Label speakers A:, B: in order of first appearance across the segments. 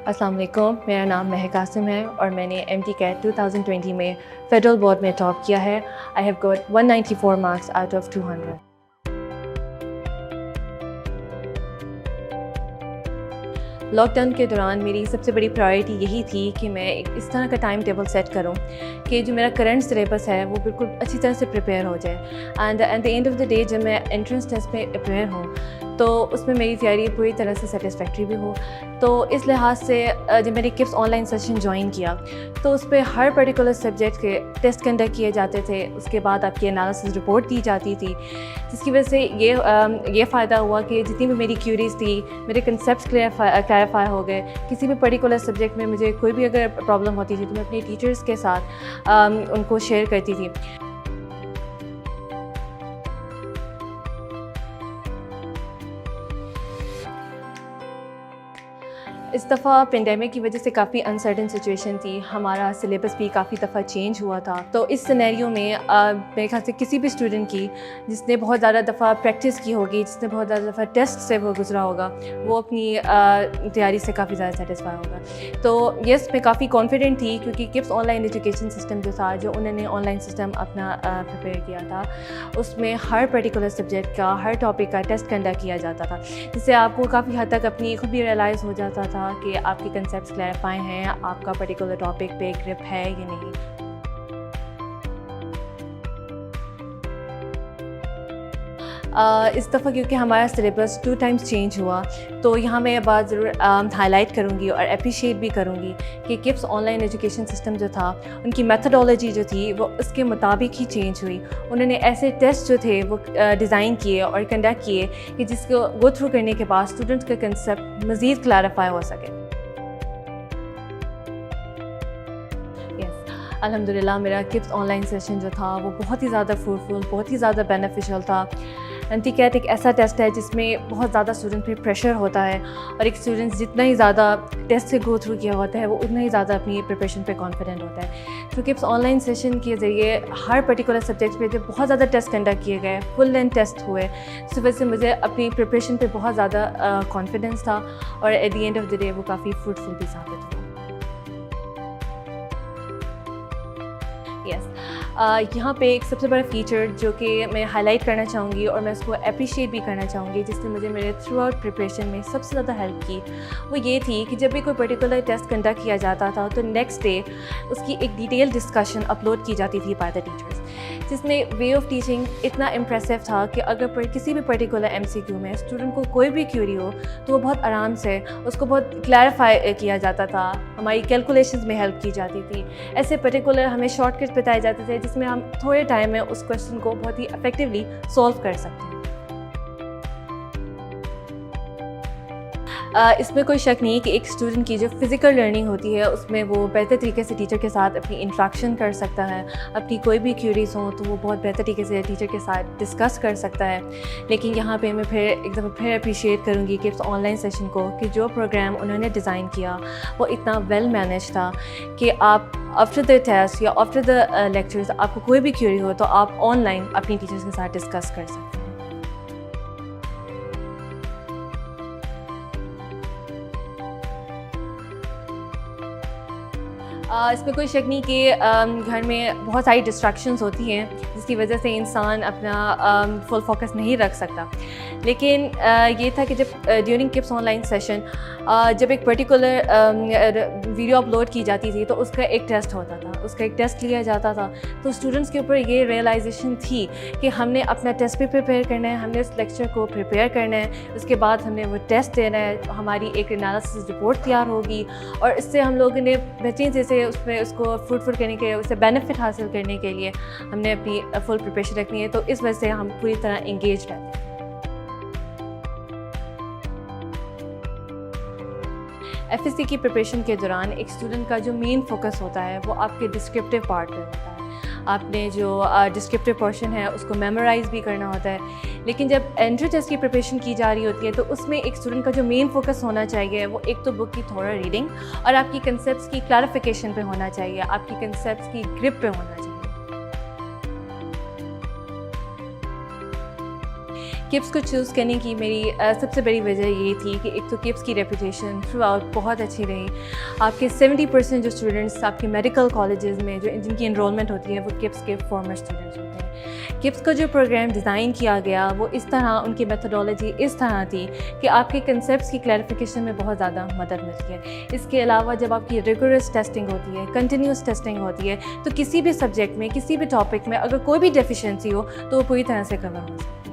A: السلام علیکم، میرا نام مہک قاسم ہے اور میں نے MT CAT 2020 میں فیڈرل بورڈ میں ٹاپ کیا ہے. I have got 194 marks out of 200. Lockdown کے دوران میری سب سے بڑی پرائرٹی یہی تھی کہ میں ایک اس طرح کا ٹائم ٹیبل سیٹ کروں کہ جو میرا کرنٹ سلیبس ہے وہ بالکل اچھی طرح سے پریپیئر ہو جائے. And at the end of the day جب میں انٹرنس ٹیسٹ میں اپیئر ہوں تو اس میں میری تیاری پوری طرح سے سیٹسفیکٹری بھی ہو. تو اس لحاظ سے جب میں نے cups on line session join کیا تو اس پہ ہر پرٹیکولر سبجیکٹ کے ٹیسٹ کنڈکٹ کیے جاتے تھے. اس کے بعد آپ کی انالیسس رپورٹ دی جاتی تھی, جس کی وجہ سے یہ فائدہ ہوا کہ جتنی بھی میری کیوریز تھی, میرے کنسیپٹس کلیئرفائی ہو گئے. کسی بھی پرٹیکولر سبجیکٹ میں مجھے کوئی بھی اگر پرابلم ہوتی تھی تو میں اپنے ٹیچرس کے ساتھ ان کو شیئر کرتی تھی. اس دفعہ پینڈیمک کی وجہ سے کافی انسرٹن سچویشن تھی. ہمارا سلیبس بھی کافی دفعہ چینج ہوا تھا. تو اس سینیریو میں میرے خیال سے کسی بھی اسٹوڈنٹ کی جس نے بہت زیادہ دفعہ پریکٹس کی ہوگی, جس نے بہت زیادہ دفعہ ٹیسٹ سے وہ گزرا ہوگا, وہ اپنی تیاری سے کافی زیادہ سیٹسفائی ہوگا. تو یس, میں کافی کانفیڈنٹ تھی کیونکہ cups on line education system جو تھا, جو انہوں نے آن لائن سسٹم اپنا پریپیئر کیا تھا, اس میں ہر پرٹیکولر سبجیکٹ کا, ہر ٹاپک کا ٹیسٹ کنڈکٹ کیا جاتا تھا, جس سے آپ کو کافی حد تک اپنی خود بھی ریئلائز ہو جاتا تھا کہ آپ کے کنسیپٹس کلیئرفائی ہیں, آپ کا پرٹیکولر ٹاپک پہ گرپ ہے یا نہیں. اس دفعہ کیونکہ ہمارا سلیبس 2 times چینج ہوا تو یہاں میں یہ بات ضرور ہائی لائٹ کروں گی اور اپریشیٹ بھی کروں گی کہ cups on line education system جو تھا, ان کی میتھڈالوجی جو تھی وہ اس کے مطابق ہی چینج ہوئی. انہوں نے ایسے ٹیسٹ جو تھے وہ ڈیزائن کیے اور کنڈکٹ کیے کہ جس کو گو تھرو کرنے کے بعد اسٹوڈنٹس کا کنسیپٹ مزید کلیئرفائی ہو سکے. الحمدللہ میرا کپس آن لائن سیشن جو تھا وہ بہت ہی زیادہ فروٹفل, بہت ہی زیادہ بینیفیشیل تھا. MT CAT ایک ایسا ٹیسٹ ہے جس میں بہت زیادہ اسٹوڈنٹ پہ پریشر ہوتا ہے, اور ایک اسٹوڈنٹ جتنا ہی زیادہ ٹیسٹ سے گو تھرو کیا ہوتا ہے وہ اتنا ہی زیادہ اپنی پریپریشن پہ کانفیڈنٹ ہوتا ہے. تو کپس آن لائن سیشن کے ذریعے ہر پرٹیکولر سبجیکٹ پہ جب بہت زیادہ ٹیسٹ کنڈکٹ کیے گئے, فل لینتھ ٹیسٹ ہوئے, اس وجہ سے مجھے اپنی پریپریشن پہ بہت زیادہ کانفیڈنس تھا, اور at the end of the day وہ کافی فروٹفل بھی ثابت ہوا. یس, یہاں پہ ایک سب سے بڑا فیچر جو کہ میں ہائی لائٹ کرنا چاہوں گی اور میں اس کو اپریشیٹ بھی کرنا چاہوں گی, جس نے مجھے میرے تھرو آؤٹ پریپریشن میں سب سے زیادہ ہیلپ کی, وہ یہ تھی کہ جب بھی کوئی پرٹیکولر ٹیسٹ کنڈکٹ کیا جاتا تھا تو نیکسٹ ڈے اس کی ایک ڈیٹیل ڈسکشن اپلوڈ کی جاتی تھی بائی دا ٹیچرس, جس میں وے آف ٹیچنگ اتنا امپریسو تھا کہ اگر کسی بھی پرٹیکولر MCQ میں اسٹوڈنٹ کو کوئی بھی کیوری ہو تو وہ بہت آرام سے اس کو بہت کلیئرفائی کیا جاتا تھا. ہماری کیلکولیشنز میں ہیلپ کی جاتی تھی. ایسے پرٹیکولر ہمیں شارٹ کٹس بتائے جاتے تھے جس میں ہم تھوڑے ٹائم میں اس کویشچن کو بہت ہی افیکٹولی سولو کر سکتے ہیں. اس میں کوئی شک نہیں کہ ایک اسٹوڈنٹ کی جو فزیکل لرننگ ہوتی ہے اس میں وہ بہتر طریقے سے ٹیچر کے ساتھ اپنی انٹریکشن کر سکتا ہے, اپنی کوئی بھی کیوریز ہوں تو وہ بہت بہتر طریقے سے ٹیچر کے ساتھ ڈسکس کر سکتا ہے. لیکن یہاں پہ میں ایک دفعہ پھر اپریشیٹ کروں گی کہ اس آن لائن سیشن کو, کہ جو پروگرام انہوں نے ڈیزائن کیا وہ اتنا ویل مینیج تھا کہ آپ آفٹر دا ٹیسٹ یا آفٹر دا لیکچرز آپ کو کوئی بھی کیوری ہو تو آپ آن لائن اپنی ٹیچرس کے ساتھ ڈسکس کر سکتے ہیں. اس میں کوئی شک نہیں کہ گھر میں بہت ساری ڈسٹریکشنز ہوتی ہیں جس کی وجہ سے انسان اپنا فل فوکس نہیں رکھ سکتا. لیکن یہ تھا کہ جب during cups on line session جب ایک پرٹیکولر ویڈیو اپلوڈ کی جاتی تھی تو اس کا ایک ٹیسٹ ہوتا تھا, اس کا ایک ٹیسٹ لیا جاتا تھا. تو اسٹوڈنٹس کے اوپر یہ ریئلائزیشن تھی کہ ہم نے اپنا ٹیسٹ بھی پریپیئر کرنا ہے, ہم نے اس لیکچر کو پریپیئر کرنا ہے, اس کے بعد ہم نے وہ ٹیسٹ دینا ہے, ہماری ایک انالیسس رپورٹ تیار ہوگی, اور اس سے ہم لوگوں نے بہترین جیسے اس کو فروٹفل کرنے کے, اس سے بینیفٹ حاصل کرنے کے لیے ہم نے اپنی فل پریپریشن رکھنی ہے. تو اس وجہ سے ہم پوری طرح انگیجڈ ہیں. FSC کی پریپریشن کے دوران ایک اسٹوڈنٹ کا جو مین فوکس ہوتا ہے وہ آپ کے ڈسکرپٹیو پارٹ پہ ہوتا ہے. آپ نے جو ڈسکرپٹیو پورشن ہے اس کو میمورائز بھی کرنا ہوتا ہے. لیکن جب انٹری ٹیسٹ کی پریپریشن کی جا رہی ہوتی ہے تو اس میں ایک اسٹوڈنٹ کا جو مین فوکس ہونا چاہیے وہ ایک تو بک کی تھوڑا ریڈنگ اور آپ کی کنسیپٹس کی کلیریفیکیشن پہ ہونا چاہیے, آپ کی کنسیپٹس کی گرپ پہ ہونا چاہیے. کپس کو چوز کرنے کی میری سب سے بڑی وجہ یہ تھی کہ ایک تو کپس کی ریپوٹیشن تھرو آؤٹ بہت اچھی رہی. آپ کے 70% جو اسٹوڈنٹس آپ کے میڈیکل کالجز میں جن کی انرولمنٹ ہوتی ہے وہ کپس کے فارمر اسٹوڈنٹس ہوتے ہیں. کپس کا جو پروگرام ڈیزائن کیا گیا وہ اس طرح, ان کی میتھڈالوجی اس طرح تھی کہ آپ کے کنسیپٹس کی کلیریفیکیشن میں بہت زیادہ مدد ملتی ہے. اس کے علاوہ جب آپ کی ریگولرس ٹیسٹنگ ہوتی ہے, کنٹینیوس ٹیسٹنگ ہوتی ہے, تو کسی بھی سبجیکٹ میں, کسی بھی ٹاپک میں اگر کوئی بھی ڈیفیشنسی ہو تو وہ پوری طرح سے کور ہو سکتی ہے.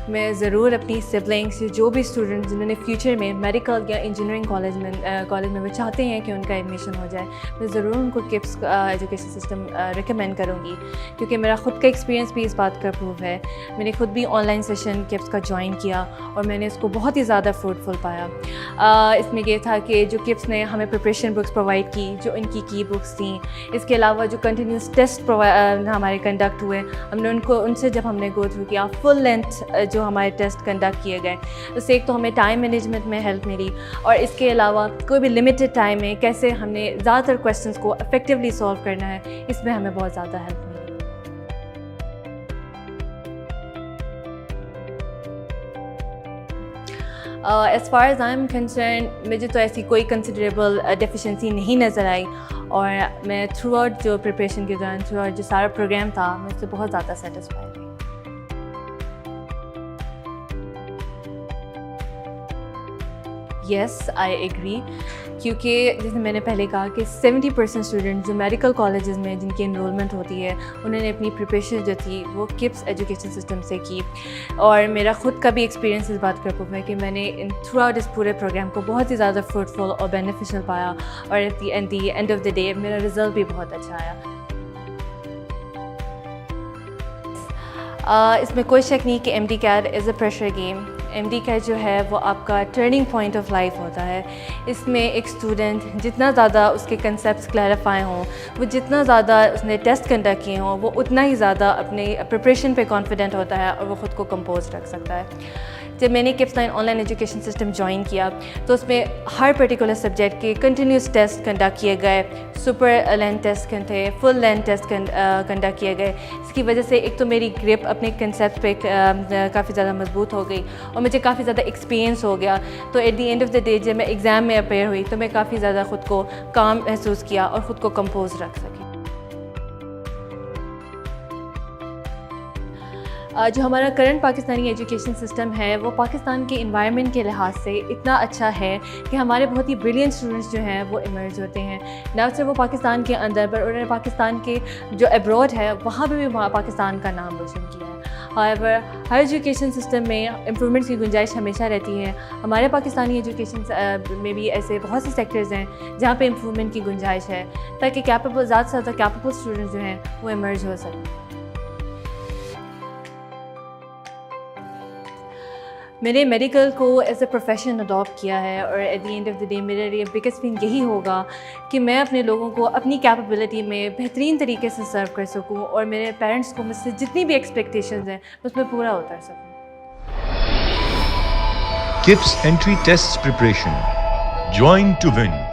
A: میں ضرور اپنی سبلنگس, جو بھی اسٹوڈنٹ جنہوں نے فیوچر میں میڈیکل یا انجینئرنگ کالج میں وہ چاہتے ہیں کہ ان کا ایڈمیشن ہو جائے, میں ضرور ان کو کپس ایجوکیشن سسٹم ریکمینڈ کروں گی, کیونکہ میرا خود کا ایکسپیرینس بھی اس بات کا پروف ہے. میں نے خود بھی آن لائن سیشن کپس کا جوائن کیا اور میں نے اس کو بہت ہی زیادہ فروٹفل پایا. اس میں یہ تھا کہ جو کپس نے ہمیں پریپریشن بکس پرووائڈ کی, جو ان کی بکس تھیں, اس کے علاوہ جو کنٹینیوس ٹیسٹ ہمارے کنڈکٹ ہوئے, ہم نے ان سے جب ہم نے گو تھرو کیا فل لینتھ جو ہمارے ٹیسٹ کنڈکٹ کیے گئے, اس سے ایک تو ہمیں ٹائم مینجمنٹ میں ہیلپ ملی, اور اس کے علاوہ کوئی بھی لمیٹڈ ٹائم میں کیسے ہم نے زیادہ تر کویشچنس کو افیکٹولی سالو کرنا ہے, اس میں ہمیں بہت زیادہ ہیلپ ملی. As far as I am concern, مجھے تو ایسی کوئی کنسیڈریبل ڈیفیشنسی نہیں نظر آئی, اور میں تھرو آؤٹ جو پریپریشن کے دوران, تھرو آؤٹ جو سارا پروگرام تھا, میں اس سے بہت زیادہ سیٹسفائی رہی. یس, آئی ایگری, کیونکہ جیسے میں نے پہلے کہا کہ 70% اسٹوڈنٹ جو میڈیکل کالجز میں جن کی انرولمنٹ ہوتی ہے, انہوں نے اپنی پریپریشن جو تھی وہ کپس ایجوکیشن سسٹم سے کی, اور میرا خود کا بھی ایکسپیرینس اس بات کا پروف ہے کہ میں نے تھرو آؤٹ اس پورے پروگرام کو بہت ہی زیادہ فروٹفل اور بینیفیشیل پایا, اور at the end of the day میرا رزلٹ بھی بہت اچھا آیا. اس میں کوئی شک نہیں کہ M D CAT is a pressure game. M D CAT جو ہے وہ آپ کا ٹرننگ پوائنٹ آف لائف ہوتا ہے. اس میں ایک اسٹوڈنٹ جتنا زیادہ اس کے کنسیپٹس کلیریفائی ہوں, وہ جتنا زیادہ اس نے ٹیسٹ کنڈکٹ کیے ہوں, وہ اتنا ہی زیادہ اپنی پریپریشن پہ کانفیڈنٹ ہوتا ہے اور وہ خود کو کمپوز رکھ سکتا ہے. جب میں نے cups line on line education system join کیا تو اس میں ہر پرٹیکولر سبجیکٹ کے کنٹینیوس ٹیسٹ کنڈکٹ کیے گئے, سپر لینتھ ٹیسٹ تھے, فل لینتھ ٹیسٹ کنڈکٹ کیے گئے. اس کی وجہ سے ایک تو میری گرپ اپنے کنسیپٹ پہ کافی زیادہ مضبوط ہو گئی, اور مجھے کافی زیادہ ایکسپیرینس ہو گیا. تو at the end of the day جب میں ایگزام میں اپیئر ہوئی تو میں کافی زیادہ خود کو کام محسوس کیا اور خود کو کمپوز رکھ سکی. جو ہمارا کرنٹ پاکستانی ایجوکیشن سسٹم ہے وہ پاکستان کے انوائرمنٹ کے لحاظ سے اتنا اچھا ہے کہ ہمارے بہت ہی بریلینٹ اسٹوڈنٹس جو ہیں وہ ایمرج ہوتے ہیں, نہ صرف وہ پاکستان کے اندر پر انہوں نے پاکستان کے جو ابراڈ ہے وہاں پہ بھی پاکستان کا نام روشن کیا ہے. ہاؤیور ہر ایجوکیشن سسٹم میں امپرومنٹس کی گنجائش ہمیشہ رہتی ہے. ہمارے پاکستانی ایجوکیشن میں بھی ایسے بہت سے سیکٹرز ہیں جہاں پہ امپرومنٹ کی گنجائش ہے, تاکہ زیادہ سے زیادہ کیپیبل اسٹوڈنٹس جو ہیں وہ ایمرج ہو سکیں. میں نے میڈیکل کو ایز اے پروفیشن اڈاپٹ کیا ہے, اور at the end of the day میرے لیے بگیسٹ تھنگ یہی ہوگا کہ میں اپنے لوگوں کو اپنی کیپیبلٹی میں بہترین طریقے سے سرو کر سکوں, اور میرے پیرنٹس کو مجھ سے جتنی بھی ایکسپیکٹیشنز ہیں اس میں پورا اتر سکوں.
B: KIPS Entry Tests Preparation. Join to win.